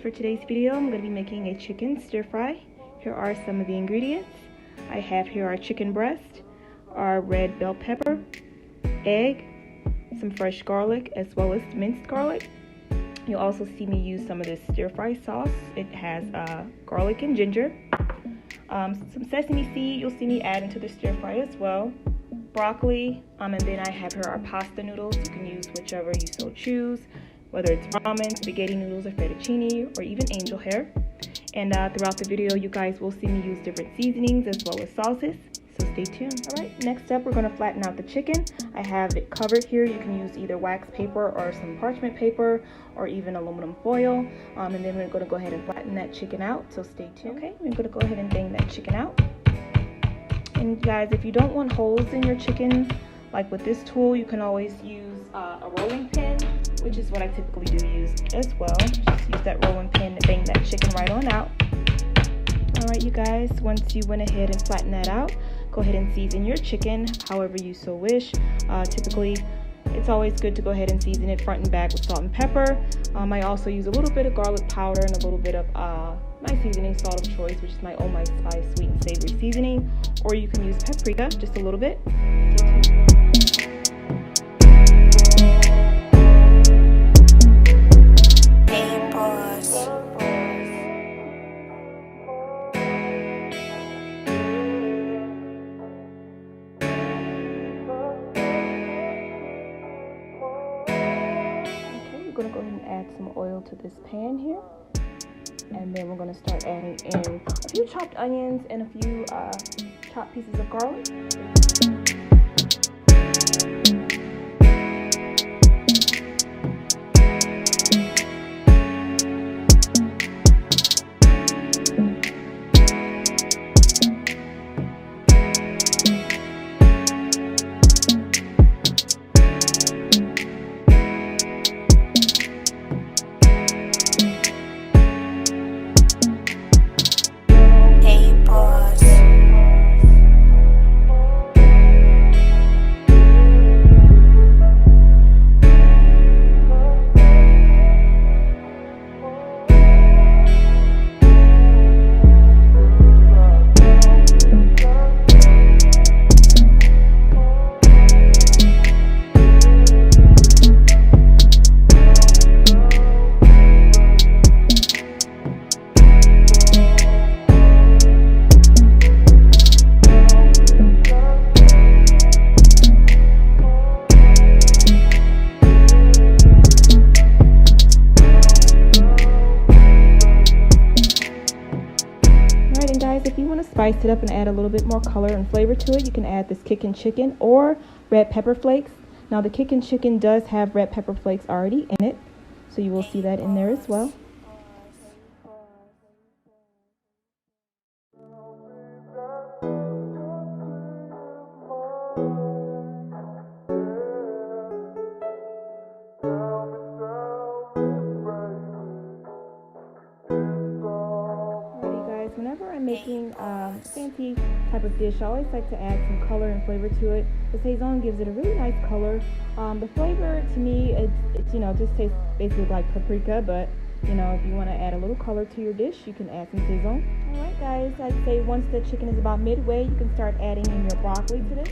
for today's video, I'm going to be making a chicken stir fry. Here are some of the ingredients. I have here our chicken breast, our red bell pepper, egg, some fresh garlic, as well as minced garlic. You'll also see me use some of this stir fry sauce. It has garlic and ginger. Some sesame seed you'll see me add into the stir fry as well. Broccoli, and then I have here our pasta noodles. You can use whichever you so choose, whether it's ramen, spaghetti noodles, or fettuccine, or even angel hair. And throughout the video, you guys will see me use different seasonings as well as sauces, so stay tuned. All right, next up, we're gonna flatten out the chicken. I have it covered here. You can use either wax paper or some parchment paper or even aluminum foil. And then we're gonna go ahead and flatten that chicken out, so stay tuned. Okay, we're gonna go ahead and bang that chicken out. And guys, if you don't want holes in your chicken, like with this tool, you can always use a rolling pin, which is what I typically do use as well. Just use that rolling pin to bang that chicken right on out. Alright, you guys, once you went ahead and flattened that out, go ahead and season your chicken however you so wish. Typically, it's always good to go ahead and season it front and back with salt and pepper. I also use a little bit of garlic powder and a little bit of my seasoning salt of choice, which is my Oh My Spice sweet and savory seasoning, or you can use paprika, just a little bit. We're going to go ahead and add some oil to this pan here, and then we're going to start adding in a few chopped onions and a few chopped pieces of garlic. If you want to spice it up and add a little bit more color and flavor to it, you can add this kickin' chicken or red pepper flakes. Now the kickin' chicken does have red pepper flakes already in it, so you will see that in there as well. Whenever I'm making a fancy type of dish, I always like to add some color and flavor to it. The Saison gives it a really nice color. The flavor to me, it's just tastes basically like paprika, but if you want to add a little color to your dish, you can add some Saison. Alright guys, I'd say once the chicken is about midway, you can start adding in your broccoli to this.